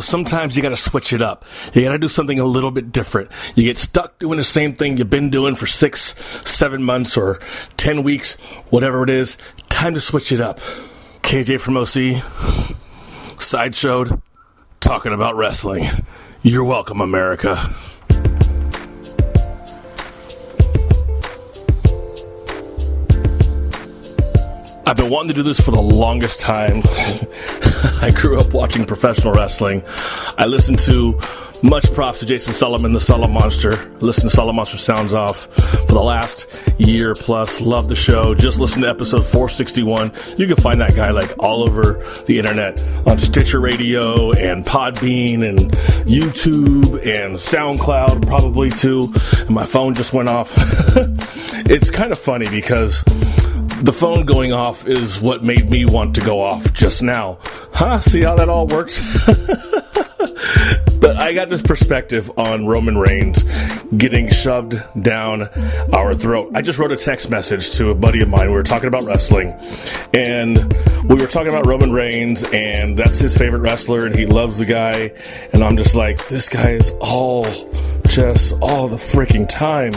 Sometimes you got to switch it up. You got to do something a little bit different. You get stuck doing the same thing you've been doing for 6, 7 months or 10 weeks, whatever it is. Time to switch it up. KJ from OC, Sideshowde, talking about wrestling. You're welcome, America. I've been wanting to do this for the longest time. I grew up watching professional wrestling. I listened to much props to Jason Sullivan, the Solid Monster. Listen to Solid Monster Sounds Off for the last year plus. Love the show. Just listen to episode 461. You can find that guy all over the internet on Stitcher Radio and Podbean and YouTube and SoundCloud probably too. And my phone just went off. It's kind of funny because the phone going off is what made me want to go off just now. See how that all works? But I got this perspective on Roman Reigns getting shoved down our throat. I just wrote a text message to a buddy of mine. We were talking about wrestling, and we were talking about Roman Reigns, and that's his favorite wrestler, and he loves the guy. And I'm just like, this guy is all the freaking time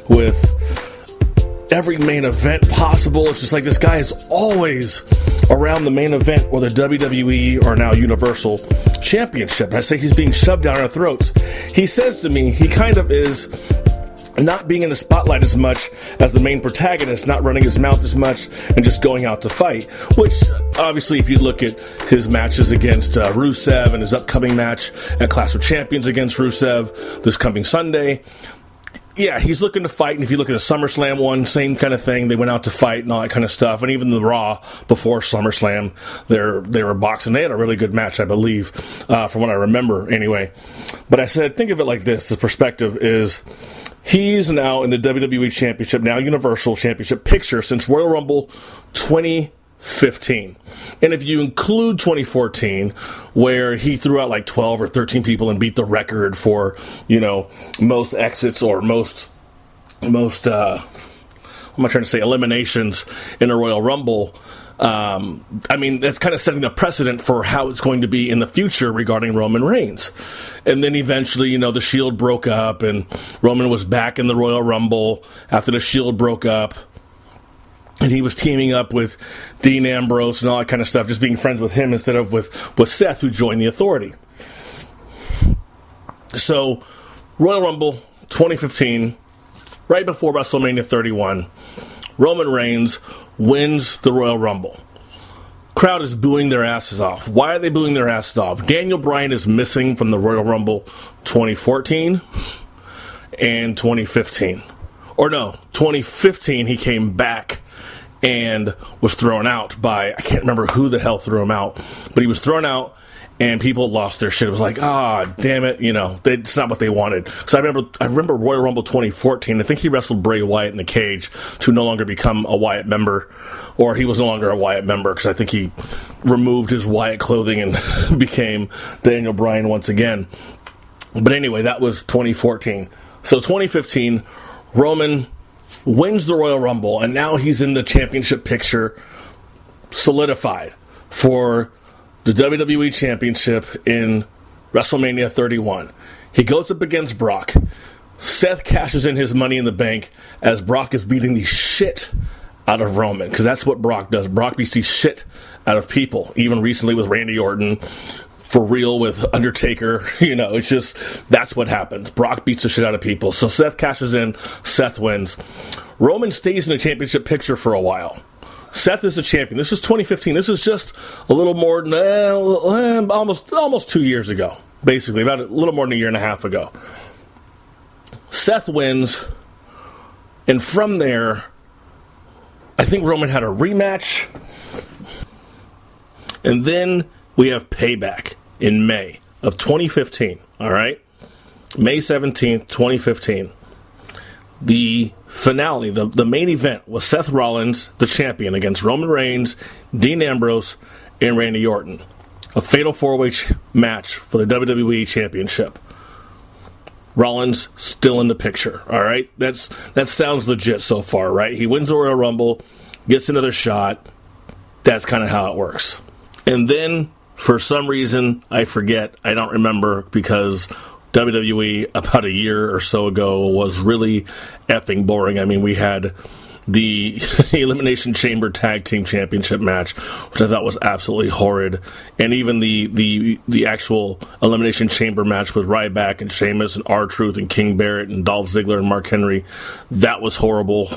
with every main event possible. It's just like this guy is always around the main event or the WWE or now Universal Championship. I say he's being shoved down our throats. He says to me, he kind of is not being in the spotlight as much as the main protagonist, not running his mouth as much and just going out to fight, which obviously if you look at his matches against Rusev and his upcoming match at Clash of Champions against Rusev this coming Sunday, yeah, he's looking to fight, and if you look at the SummerSlam one, same kind of thing. They went out to fight and all that kind of stuff, and even the Raw before SummerSlam, they were boxing. They had a really good match, I believe, from what I remember anyway. But I said, think of it like this. The perspective is he's now in the WWE Championship, now Universal Championship picture since Royal Rumble 2015. And if you include 2014, where he threw out 12 or 13 people and beat the record for, most exits or most eliminations in a Royal Rumble. That's kind of setting the precedent for how it's going to be in the future regarding Roman Reigns. And then eventually, the Shield broke up and Roman was back in the Royal Rumble after the Shield broke up. And he was teaming up with Dean Ambrose and all that kind of stuff, just being friends with him instead of with Seth, who joined the Authority. So, Royal Rumble 2015, right before WrestleMania 31, Roman Reigns wins the Royal Rumble. Crowd is booing their asses off. Why are they booing their asses off? Daniel Bryan is missing from the Royal Rumble 2014 and 2015. Or no, 2015 he came back and was thrown out by, I can't remember who the hell threw him out, but he was thrown out and people lost their shit. It was like, damn it, it's not what they wanted. So I remember Royal Rumble 2014, I think he wrestled Bray Wyatt in the cage to no longer become a Wyatt member, or he was no longer a Wyatt member because I think he removed his Wyatt clothing and became Daniel Bryan once again. But anyway, that was 2014. So 2015, Roman wins the Royal Rumble, and now he's in the championship picture, solidified for the WWE Championship in WrestleMania 31. He goes up against Brock. Seth cashes in his Money in the Bank as Brock is beating the shit out of Roman, because that's what Brock does. Brock beats the shit out of people, even recently with Randy Orton, for real with Undertaker. It's just, that's what happens. Brock beats the shit out of people. So Seth cashes in, Seth wins. Roman stays in the championship picture for a while. Seth is the champion. This is 2015. This is just a little more than, almost 2 years ago, basically, about a little more than a year and a half ago. Seth wins, and from there, I think Roman had a rematch, and then we have Payback in May of 2015, all right? May 17th, 2015. The finale, the main event, was Seth Rollins, the champion, against Roman Reigns, Dean Ambrose, and Randy Orton. A fatal four-way match for the WWE Championship. Rollins still in the picture, all right? That sounds legit so far, right? He wins the Royal Rumble, gets another shot. That's kind of how it works. And then For some reason, I forget, I don't remember, because WWE about a year or so ago was really effing boring. I mean, we had the Elimination Chamber Tag Team Championship match, which I thought was absolutely horrid, and even the actual Elimination Chamber match with Ryback and Sheamus and R-Truth and King Barrett and Dolph Ziggler and Mark Henry, that was horrible.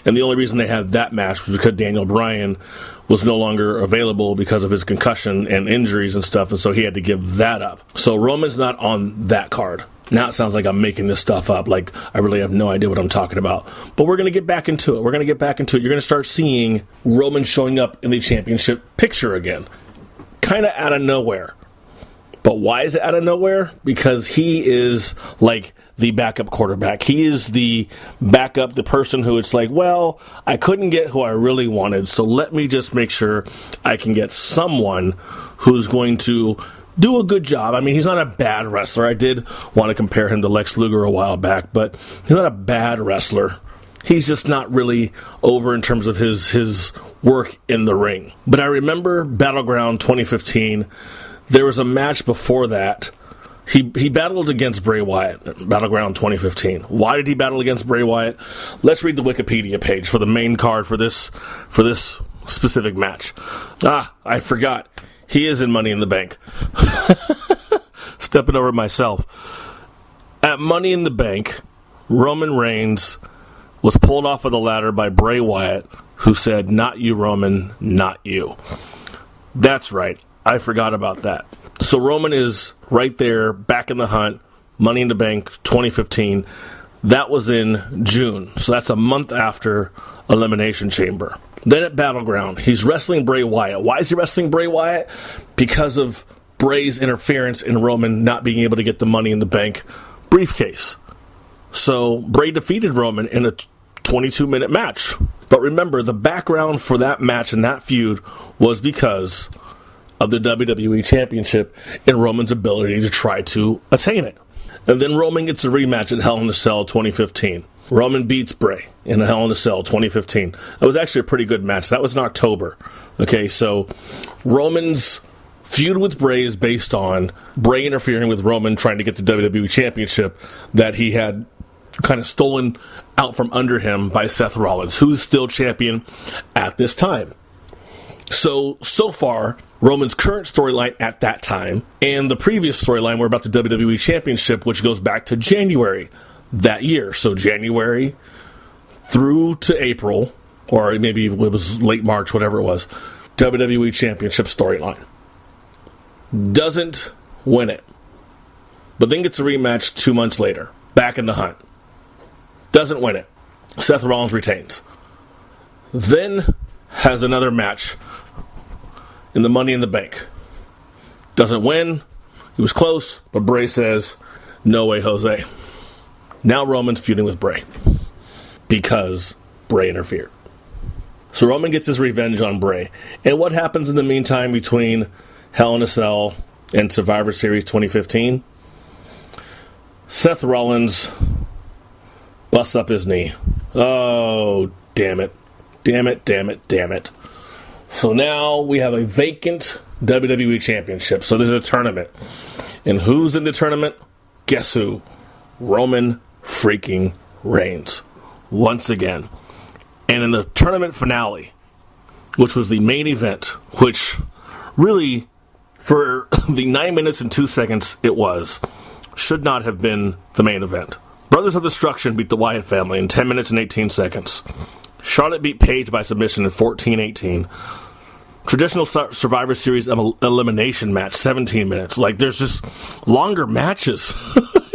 And the only reason they had that match was because Daniel Bryan was no longer available because of his concussion and injuries and stuff, and so he had to give that up. So Roman's not on that card. Now it sounds like I'm making this stuff up, like I really have no idea what I'm talking about. But we're going to get back into it. You're going to start seeing Roman showing up in the championship picture again. Kind of out of nowhere. But why is it out of nowhere? Because he is like the backup quarterback. He is the backup, the person who it's like, well, I couldn't get who I really wanted, so let me just make sure I can get someone who's going to do a good job. I mean, he's not a bad wrestler. I did want to compare him to Lex Luger a while back, but he's not a bad wrestler. He's just not really over in terms of his work in the ring. But I remember Battleground 2015. There was a match before that. He battled against Bray Wyatt at Battleground 2015. Why did he battle against Bray Wyatt? Let's read the Wikipedia page for the main card for this specific match. I forgot. He is in Money in the Bank. Stepping over myself. At Money in the Bank, Roman Reigns was pulled off of the ladder by Bray Wyatt, who said, "Not you, Roman, not you." That's right. I forgot about that. So Roman is right there, back in the hunt, Money in the Bank 2015. That was in June. So that's a month after Elimination Chamber. Then at Battleground, he's wrestling Bray Wyatt. Why is he wrestling Bray Wyatt? Because of Bray's interference in Roman not being able to get the Money in the Bank briefcase. So Bray defeated Roman in a 22-minute match. But remember, the background for that match and that feud was because of the WWE Championship and Roman's ability to try to attain it. And then Roman gets a rematch at Hell in a Cell 2015. Roman beats Bray in a Hell in a Cell 2015. That was actually a pretty good match. That was in October. Okay, so Roman's feud with Bray is based on Bray interfering with Roman trying to get the WWE Championship that he had kind of stolen out from under him by Seth Rollins, who's still champion at this time. So far, Roman's current storyline at that time and the previous storyline were about the WWE Championship, which goes back to January that year. So January through to April, or maybe it was late March, whatever it was, WWE Championship storyline. Doesn't win it. But then gets a rematch 2 months later, back in the hunt. Doesn't win it. Seth Rollins retains. Then has another match in the Money in the Bank. Doesn't win. He was close, but Bray says, "No way, Jose." Now Roman's feuding with Bray because Bray interfered. So Roman gets his revenge on Bray. And what happens in the meantime between Hell in a Cell and Survivor Series 2015? Seth Rollins busts up his knee. Oh, damn it. Damn it, damn it, damn it. So now we have a vacant WWE Championship. So there's a tournament. And who's in the tournament? Guess who? Roman freaking Reigns. Once again. And in the tournament finale, which was the main event, which really, for the 9 minutes and 2 seconds it was, should not have been the main event. Brothers of Destruction beat the Wyatt family in 10 minutes and 18 seconds. Charlotte beat Paige by submission in 14-18. Traditional Survivor Series elimination match, 17 minutes. Like, there's just longer matches.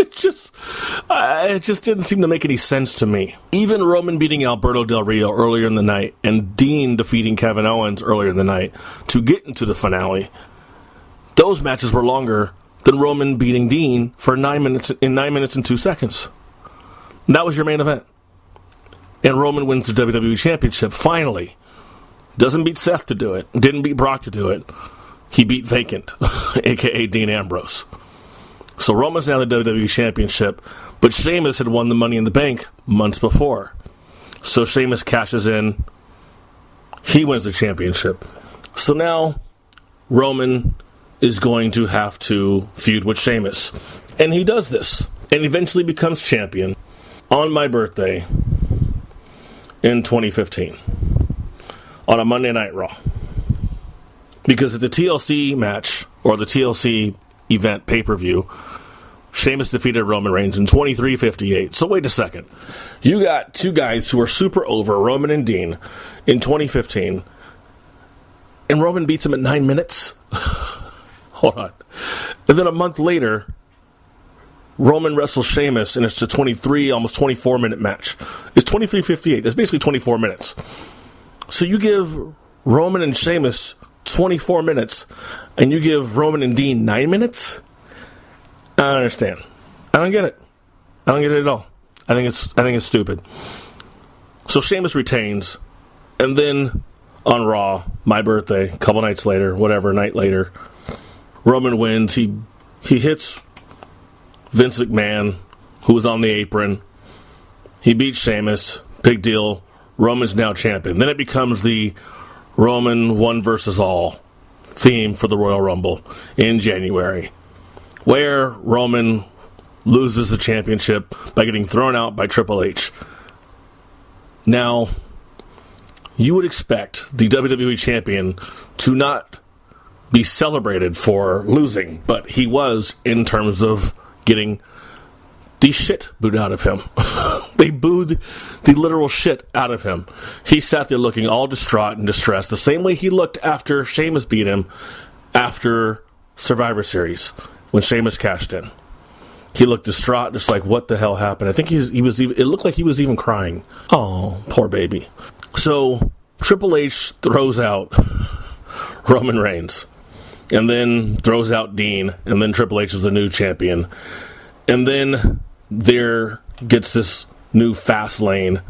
It just didn't seem to make any sense to me. Even Roman beating Alberto Del Rio earlier in the night and Dean defeating Kevin Owens earlier in the night to get into the finale, those matches were longer than Roman beating Dean for 9 minutes and 2 seconds. And that was your main event. And Roman wins the WWE Championship, finally. Doesn't beat Seth to do it. Didn't beat Brock to do it. He beat Vacant, a.k.a. Dean Ambrose. So Roman's now the WWE Championship, but Sheamus had won the Money in the Bank months before. So Sheamus cashes in. He wins the championship. So now Roman is going to have to feud with Sheamus. And he does this, and eventually becomes champion on my birthday in 2015 on a Monday Night Raw. Because at the TLC match, or the TLC event pay-per-view, Sheamus defeated Roman Reigns in 23:58. So wait a second. You got two guys who are super over, Roman and Dean, in 2015, and Roman beats him at 9 minutes? Hold on. And then a month later, Roman wrestles Sheamus, and it's a 23, almost 24-minute match. It's 23:58. That's basically 24 minutes. So you give Roman and Sheamus 24 minutes, and you give Roman and Dean 9 minutes? I don't understand. I don't get it. I don't get it at all. I think it's stupid. So Sheamus retains, and then on Raw, my birthday, a couple nights later, whatever, a night later, Roman wins. He hits Vince McMahon, who was on the apron. He beats Sheamus. Big deal. Roman's now champion. Then it becomes the Roman one versus all theme for the Royal Rumble in January, where Roman loses the championship by getting thrown out by Triple H. Now, you would expect the WWE champion to not be celebrated for losing, but he was, in terms of getting the shit booed out of him. They booed the literal shit out of him. He sat there looking all distraught and distressed, the same way he looked after Sheamus beat him after Survivor Series, when Sheamus cashed in. He looked distraught, just like, what the hell happened? I think he was even, it looked like he was even crying. Oh, poor baby. So Triple H throws out Roman Reigns, and then throws out Dean, and then Triple H is the new champion. And then there gets this new Fastlane,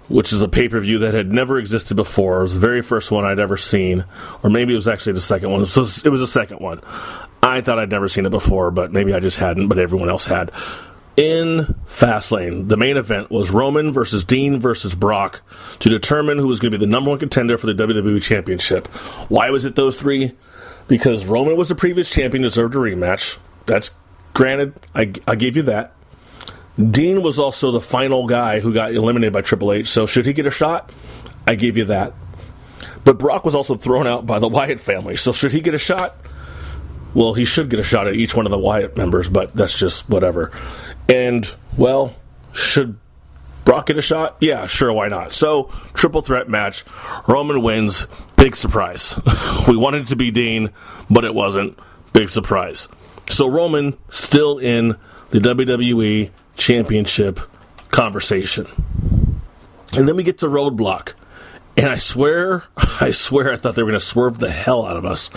which is a pay-per-view that had never existed before. It was the very first one I'd ever seen, or maybe it was actually the second one. So it was the second one. I thought I'd never seen it before, but maybe I just hadn't, but everyone else had. In Fastlane, the main event was Roman versus Dean versus Brock to determine who was going to be the number one contender for the WWE Championship. Why was it those three? Because Roman was the previous champion, deserved a rematch. That's granted. I gave you that. Dean was also the final guy who got eliminated by Triple H, so should he get a shot? I gave you that. But Brock was also thrown out by the Wyatt family, so should he get a shot? Well, he should get a shot at each one of the Wyatt members, but that's just whatever. And, well, should Brock get a shot? Yeah, sure, why not? So, triple threat match. Roman wins. Big surprise. We wanted it to be Dean, but it wasn't. Big surprise. So, Roman still in the WWE Championship conversation. And then we get to Roadblock. And I swear, I thought they were going to swerve the hell out of us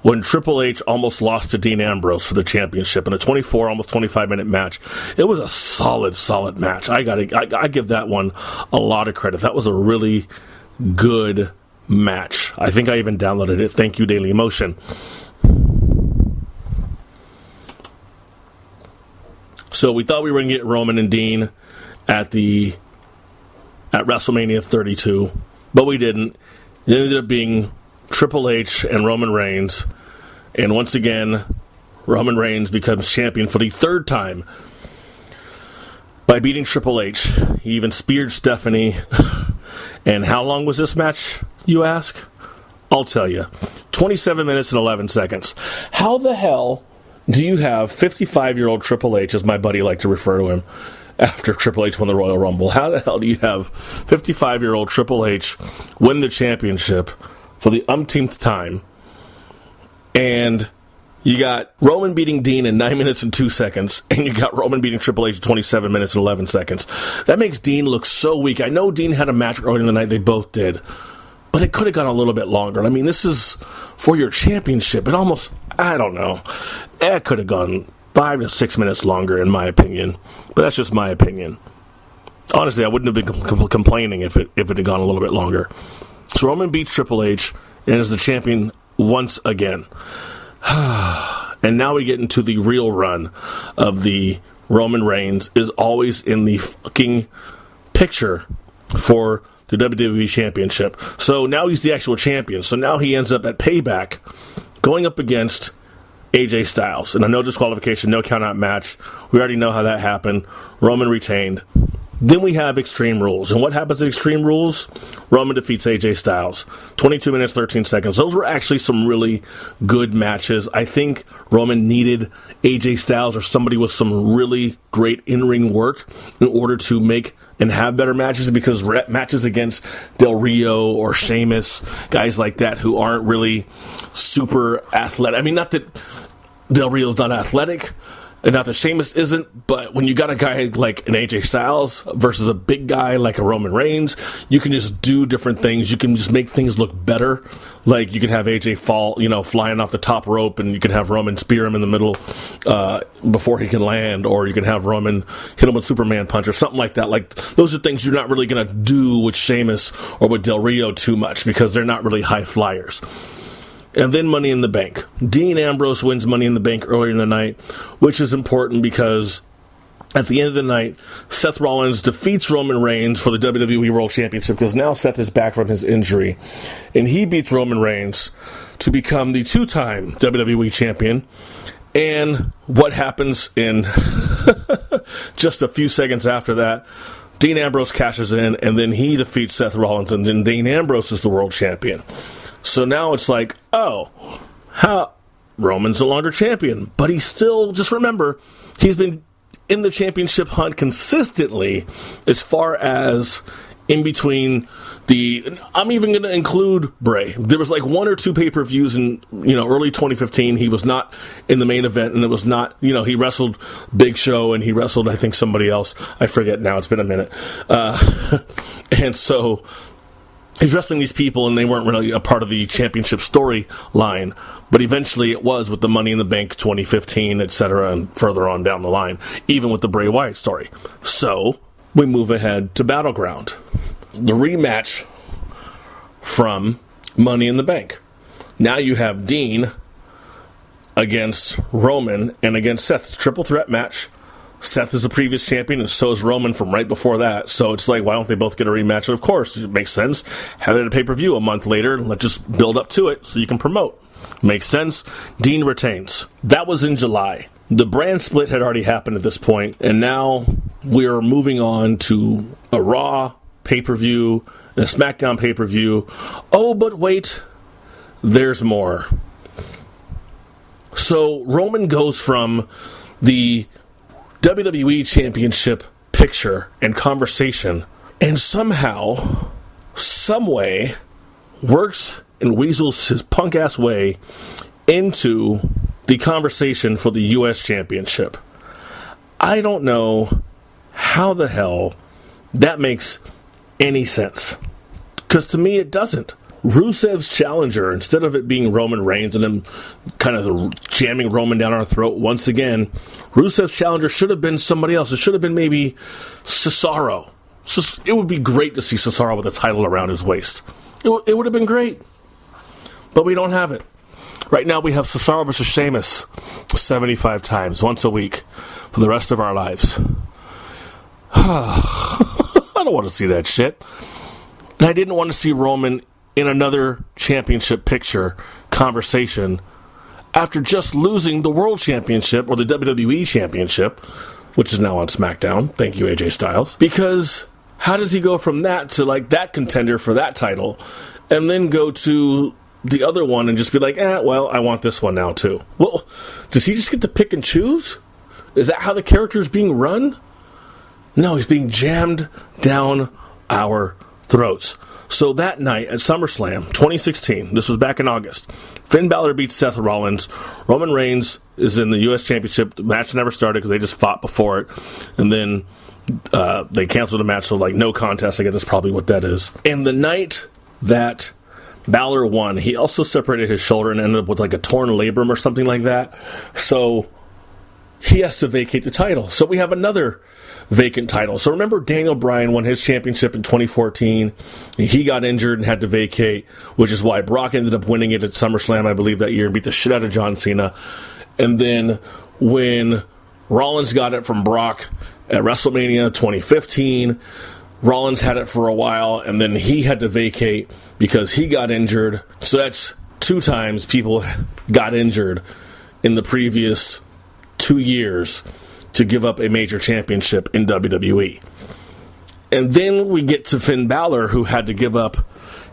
when Triple H almost lost to Dean Ambrose for the championship in a 24, almost 25-minute match. It was a solid match. I give that one a lot of credit. That was a really good match. I think I even downloaded it. Thank you, Daily Motion. So we thought we were going to get Roman and Dean at WrestleMania 32, but we didn't. It ended up being Triple H and Roman Reigns, and once again, Roman Reigns becomes champion for the third time by beating Triple H. He even speared Stephanie. And how long was this match, you ask? I'll tell you. 27 minutes and 11 seconds. How the hell do you have 55-year-old Triple H, as my buddy liked to refer to him, after Triple H won the Royal Rumble? How the hell do you have 55-year-old Triple H win the championship for the umpteenth time, and you got Roman beating Dean in 9 minutes and 2 seconds, and you got Roman beating Triple H in 27 minutes and 11 seconds. That makes Dean look so weak. I know Dean had a match earlier in the night, they both did, but it could have gone a little bit longer. I mean, this is for your championship. It almost, I don't know, it could have gone 5 to 6 minutes longer, in my opinion, but that's just my opinion. Honestly, I wouldn't have been complaining if it had gone a little bit longer. So Roman beats Triple H and is the champion once again. And now we get into the real run of the Roman Reigns is always in the fucking picture for the WWE Championship. So now he's the actual champion. So now he ends up at Payback going up against AJ Styles. And a no disqualification, no count-out match. We already know how that happened. Roman retained. Then we have Extreme Rules. And what happens at Extreme Rules? Roman defeats AJ Styles. 22 minutes, 13 seconds. Those were actually some really good matches. I think Roman needed AJ Styles or somebody with some really great in-ring work in order to make and have better matches, because matches against Del Rio or Sheamus, guys like that who aren't really super athletic. I mean, not that Del Rio's not athletic, and not that Sheamus isn't, but when you got a guy like an AJ Styles versus a big guy like a Roman Reigns, you can just do different things. You can just make things look better. Like you can have AJ fall, flying off the top rope, and you can have Roman spear him in the middle before he can land, or you can have Roman hit him with Superman punch or something like that. Like those are things you're not really going to do with Sheamus or with Del Rio too much, because they're not really high flyers. And then Money in the Bank. Dean Ambrose wins Money in the Bank earlier in the night, which is important because at the end of the night, Seth Rollins defeats Roman Reigns for the WWE World Championship, because now Seth is back from his injury. And he beats Roman Reigns to become the two-time WWE Champion. And what happens in just a few seconds after that, Dean Ambrose cashes in, and then he defeats Seth Rollins, and then Dean Ambrose is the World Champion. So now it's like, Roman's no longer champion, but he's still, just remember, he's been in the championship hunt consistently as far as in between I'm even going to include Bray. There was like one or two pay-per-views in, early 2015. He was not in the main event, and it was not, he wrestled Big Show, and he wrestled, I think, somebody else. I forget now. It's been a minute. And so he's wrestling these people, and they weren't really a part of the championship storyline, but eventually it was with the Money in the Bank 2015, etc., and further on down the line, even with the Bray Wyatt story. So we move ahead to Battleground, the rematch from Money in the Bank. Now you have Dean against Roman and against Seth. It's a triple threat match. Seth is the previous champion, and so is Roman from right before that. So it's like, why don't they both get a rematch? And of course, it makes sense. Have it at a pay-per-view a month later. Let's just build up to it so you can promote. Makes sense. Dean retains. That was in July. The brand split had already happened at this point, and now we're moving on to a Raw pay-per-view and a SmackDown pay-per-view. Oh, but wait, there's more. So Roman goes from the WWE Championship picture and conversation, and somehow, someway, works and weasels his punk-ass way into the conversation for the U.S. Championship. I don't know how the hell that makes any sense, because to me it doesn't. Rusev's challenger, instead of it being Roman Reigns and him kind of jamming Roman down our throat once again, Rusev's challenger should have been somebody else. It should have been maybe Cesaro. It would be great to see Cesaro with a title around his waist. It would have been great. But we don't have it. Right now we have Cesaro versus Sheamus 75 times, once a week, for the rest of our lives. I don't want to see that shit. And I didn't want to see Roman in another championship picture conversation after just losing the World Championship, or the WWE Championship, which is now on SmackDown. Thank you, AJ Styles. Because how does he go from that to like that contender for that title, and then go to the other one and just be like, well, I want this one now too? Well, does he just get to pick and choose? Is that how the character is being run? No, he's being jammed down our throats. So that night at SummerSlam 2016, this was back in August, Finn Balor beats Seth Rollins. Roman Reigns is in the U.S. Championship. The match never started because they just fought before it. And then they canceled the match, so like no contest. I guess that's probably what that is. And the night that Balor won, he also separated his shoulder and ended up with like a torn labrum or something like that. So he has to vacate the title. So we have another vacant title. So remember, Daniel Bryan won his championship in 2014. He got injured and had to vacate, which is why Brock ended up winning it at SummerSlam, I believe, that year, and beat the shit out of John Cena. And then when Rollins got it from Brock at WrestleMania 2015, Rollins had it for a while, and then he had to vacate because he got injured. So that's 2 times people got injured in the previous 2 years to give up a major championship in WWE. And then we get to Finn Balor, who had to give up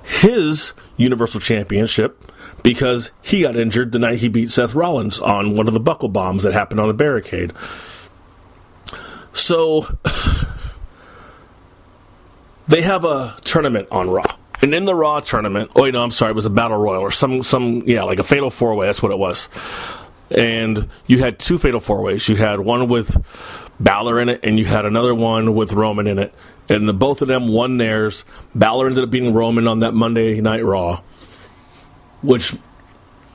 his Universal Championship because he got injured the night he beat Seth Rollins on one of the buckle bombs that happened on a barricade. So they have a tournament on Raw. And in the Raw tournament, it was a Battle Royal or like a Fatal 4-Way, that's what it was. And you had 2 Fatal 4-Ways. You had one with Balor in it, and you had another one with Roman in it. And both of them won theirs. Balor ended up beating Roman on that Monday Night Raw, which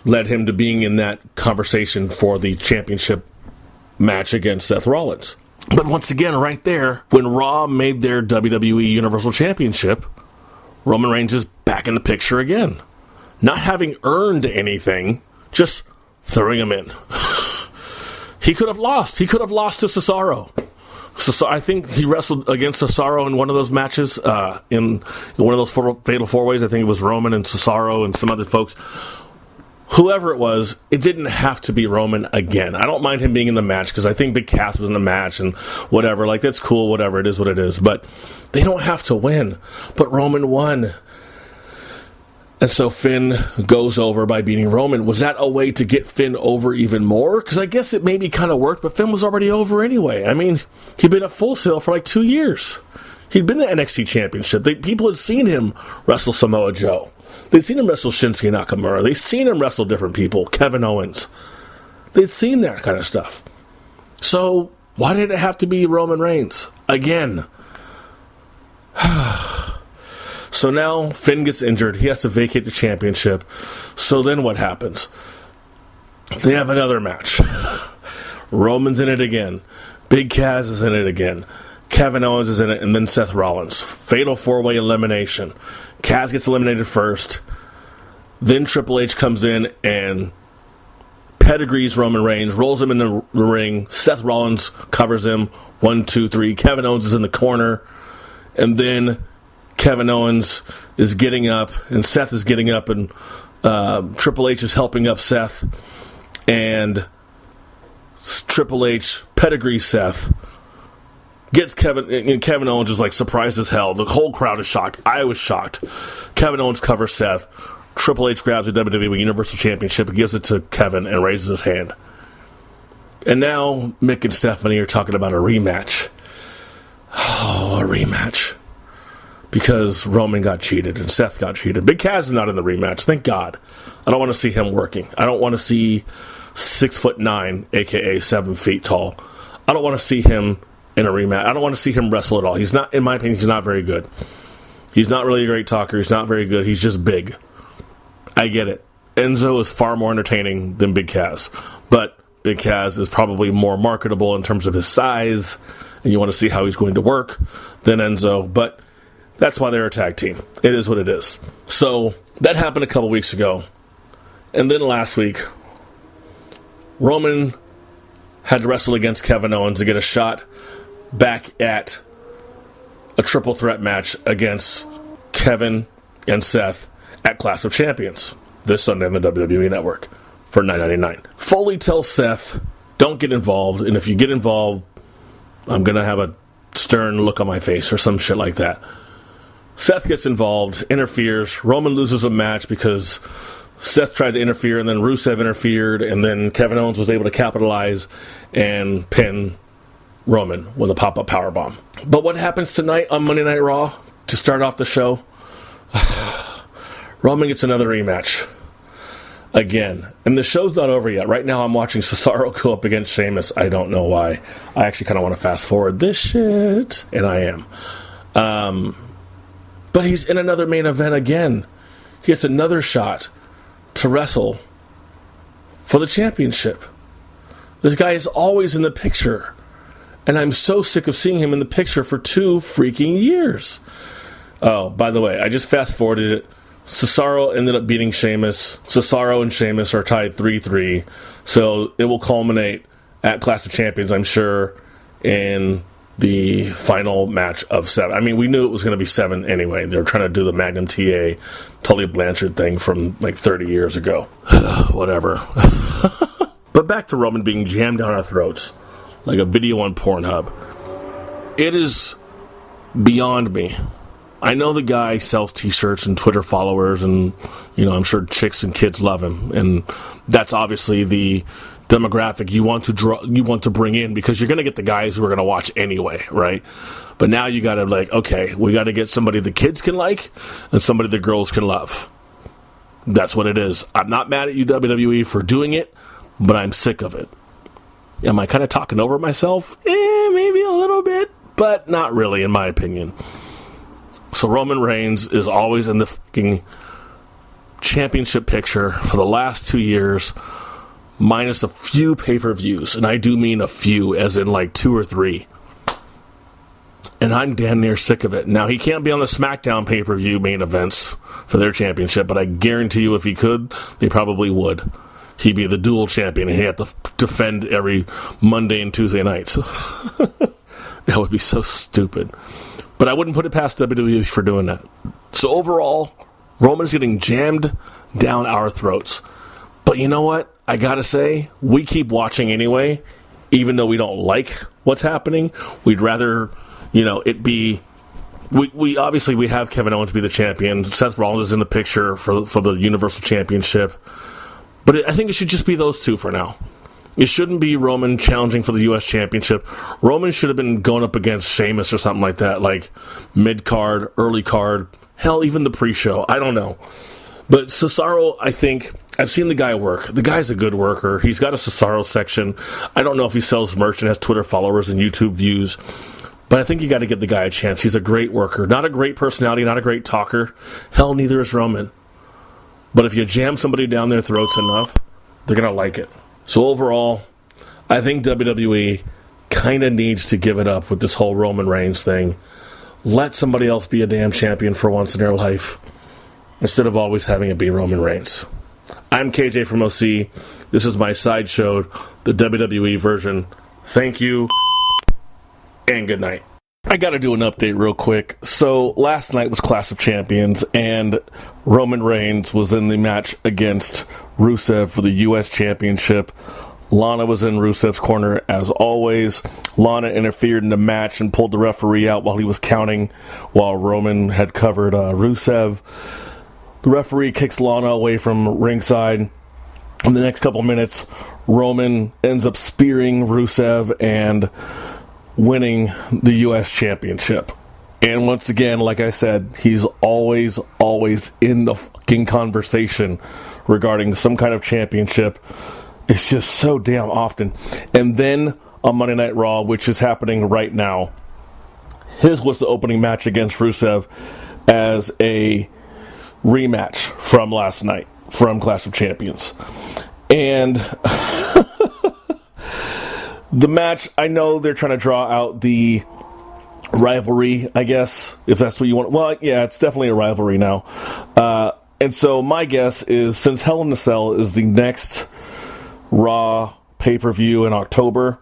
led him to being in that conversation for the championship match against Seth Rollins. But once again, right there, when Raw made their WWE Universal Championship, Roman Reigns is back in the picture again. Not having earned anything, just throwing him in. He could have lost. He could have lost to Cesaro. I think he wrestled against Cesaro in one of those matches, in one of those Fatal 4-Ways. I think it was Roman and Cesaro and some other folks. Whoever it was, it didn't have to be Roman again. I don't mind him being in the match because I think Big Cass was in the match and whatever. Like, that's cool, whatever. It is what it is. But they don't have to win. But Roman won. And so Finn goes over by beating Roman. Was that a way to get Finn over even more? Because I guess it maybe kind of worked, but Finn was already over anyway. I mean, he'd been at Full Sail for like 2 years. He'd been the NXT Championship. People had seen him wrestle Samoa Joe. They'd seen him wrestle Shinsuke Nakamura. They'd seen him wrestle different people, Kevin Owens. They'd seen that kind of stuff. So why did it have to be Roman Reigns again? So now Finn gets injured. He has to vacate the championship. So then what happens? They have another match. Roman's in it again. Big Cass is in it again. Kevin Owens is in it, and then Seth Rollins. Fatal 4-Way elimination. Cass gets eliminated first. Then Triple H comes in and pedigrees Roman Reigns, rolls him in the ring. Seth Rollins covers him. 1, 2, 3. Kevin Owens is in the corner. And then Kevin Owens is getting up, and Seth is getting up, and Triple H is helping up Seth. And Triple H pedigrees Seth. Gets Kevin, and Kevin Owens is like surprised as hell. The whole crowd is shocked. I was shocked. Kevin Owens covers Seth. Triple H grabs the WWE Universal Championship and gives it to Kevin and raises his hand. And now Mick and Stephanie are talking about a rematch. Oh, a rematch. Because Roman got cheated and Seth got cheated. Big Cass is not in the rematch. Thank God. I don't want to see him working. I don't want to see 6'9", a.k.a. 7 feet tall. I don't want to see him in a rematch. I don't want to see him wrestle at all. He's not, in my opinion, he's not very good. He's not really a great talker. He's not very good. He's just big. I get it. Enzo is far more entertaining than Big Cass. But Big Cass is probably more marketable in terms of his size, and you want to see how he's going to work than Enzo. But that's why they're a tag team. It is what it is. So that happened a couple weeks ago. And then last week, Roman had to wrestle against Kevin Owens to get a shot back at a triple threat match against Kevin and Seth at Clash of Champions this Sunday on the WWE Network for $9.99. Foley tells Seth, don't get involved, and if you get involved, I'm going to have a stern look on my face or some shit like that. Seth gets involved, interferes. Roman loses a match because Seth tried to interfere, and then Rusev interfered, and then Kevin Owens was able to capitalize and pin Roman with a pop-up powerbomb. But what happens tonight on Monday Night Raw to start off the show? Roman gets another rematch. Again. And the show's not over yet. Right now I'm watching Cesaro go up against Sheamus. I don't know why. I actually kind of want to fast forward this shit. And I am. But he's in another main event again. He gets another shot to wrestle for the championship. This guy is always in the picture. And I'm so sick of seeing him in the picture for 2 freaking years. Oh, by the way, I just fast-forwarded it. Cesaro ended up beating Sheamus. Cesaro and Sheamus are tied 3-3. So it will culminate at Clash of Champions, I'm sure, in the final match of 7. I mean, we knew it was going to be 7 anyway. They were trying to do the Magnum TA, Tully Blanchard thing from like 30 years ago. Whatever. But back to Roman being jammed down our throats like a video on Pornhub. It is beyond me. I know the guy sells t-shirts and Twitter followers, and I'm sure chicks and kids love him, and that's obviously the demographic you want to bring in, because you're going to get the guys who are going to watch anyway, right? But now you got to okay, we got to get somebody the kids can like and somebody the girls can love. That's what it is. I'm not mad at you, WWE, for doing it, but I'm sick of it. Am I kind of talking over myself? Maybe a little bit, but not really, in my opinion. So Roman Reigns is always in the fucking championship picture for the last 2 years, minus a few pay-per-views, and I do mean a few, as in 2 or 3. And I'm damn near sick of it. Now, he can't be on the SmackDown pay-per-view main events for their championship, but I guarantee you if he could, they probably would. He'd be the dual champion, and he'd have to defend every Monday and Tuesday nights. That would be so stupid. But I wouldn't put it past WWE for doing that. So overall, Roman's getting jammed down our throats. But you know what? I gotta say, we keep watching anyway, even though we don't like what's happening. We'd rather, it be... We obviously we have Kevin Owens be the champion. Seth Rollins is in the picture for the Universal Championship. But I think it should just be those two for now. It shouldn't be Roman challenging for the U.S. Championship. Roman should have been going up against Sheamus or something like that, like mid-card, early card, hell, even the pre-show. I don't know. But Cesaro, I think, I've seen the guy work. The guy's a good worker. He's got a Cesaro section. I don't know if he sells merch and has Twitter followers and YouTube views, but I think you got to give the guy a chance. He's a great worker. Not a great personality, not a great talker. Hell, neither is Roman. But if you jam somebody down their throats enough, they're going to like it. So overall, I think WWE kind of needs to give it up with this whole Roman Reigns thing. Let somebody else be a damn champion for once in their life, instead of always having it be Roman Reigns. I'm KJ from OC. This is my Sideshowde, the WWE version. Thank you, and good night. I gotta do an update real quick. So, last night was Clash of Champions, and Roman Reigns was in the match against Rusev for the U.S. Championship. Lana was in Rusev's corner, as always. Lana interfered in the match and pulled the referee out while he was counting, while Roman had covered Rusev. The referee kicks Lana away from ringside. In the next couple minutes, Roman ends up spearing Rusev and winning the U.S. Championship. And once again, like I said, he's always in the fucking conversation regarding some kind of championship. It's just so damn often. And then on Monday Night Raw, which is happening right now, his was the opening match against Rusev as a rematch from last night, from Clash of Champions. And the match, I know they're trying to draw out the rivalry, I guess, if that's what you want. Well, yeah, it's definitely a rivalry now. And so my guess is, since Hell in a Cell is the next Raw pay-per-view in October,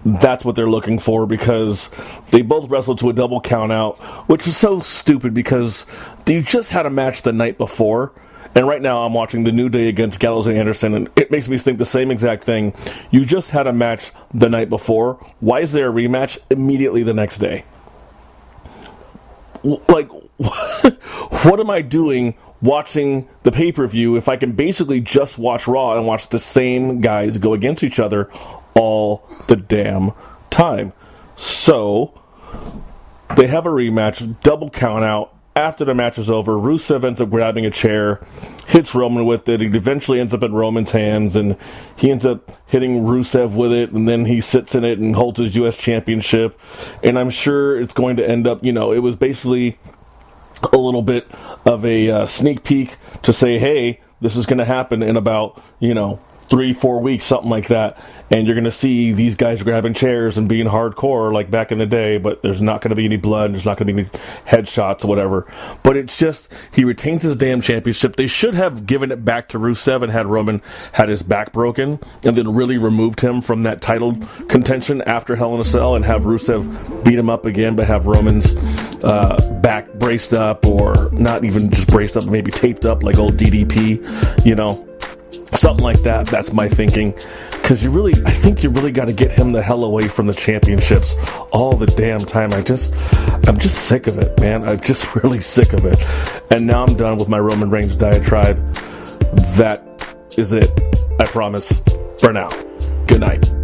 that's what they're looking for, because they both wrestled to a double count out, which is so stupid because you just had a match the night before. And right now I'm watching The New Day against Gallows and Anderson, and it makes me think the same exact thing. You just had a match the night before. Why is there a rematch immediately the next day? Like, what am I doing watching the pay-per-view if I can basically just watch Raw and watch the same guys go against each other all the damn time? So, they have a rematch, double count out. After the match is over, Rusev ends up grabbing a chair, hits Roman with it. It eventually ends up in Roman's hands, and he ends up hitting Rusev with it, and then he sits in it and holds his U.S. Championship. And I'm sure it's going to end up, it was basically a little bit of a sneak peek to say, hey, this is going to happen in about, 3-4 weeks, something like that, and you're going to see these guys grabbing chairs and being hardcore like back in the day, but there's not going to be any blood, there's not going to be any headshots or whatever. But it's just, he retains his damn championship. They should have given it back to Rusev and had Roman had his back broken, and then really removed him from that title contention after Hell in a Cell, and have Rusev beat him up again, but have Roman's back braced up, or not even just braced up, maybe taped up like old DDP, Something like that. That's my thinking. Because I think you really got to get him the hell away from the championships all the damn time. I'm just sick of it, man. I'm just really sick of it. And now I'm done with my Roman Reigns diatribe. That is it. I promise. For now. Good night.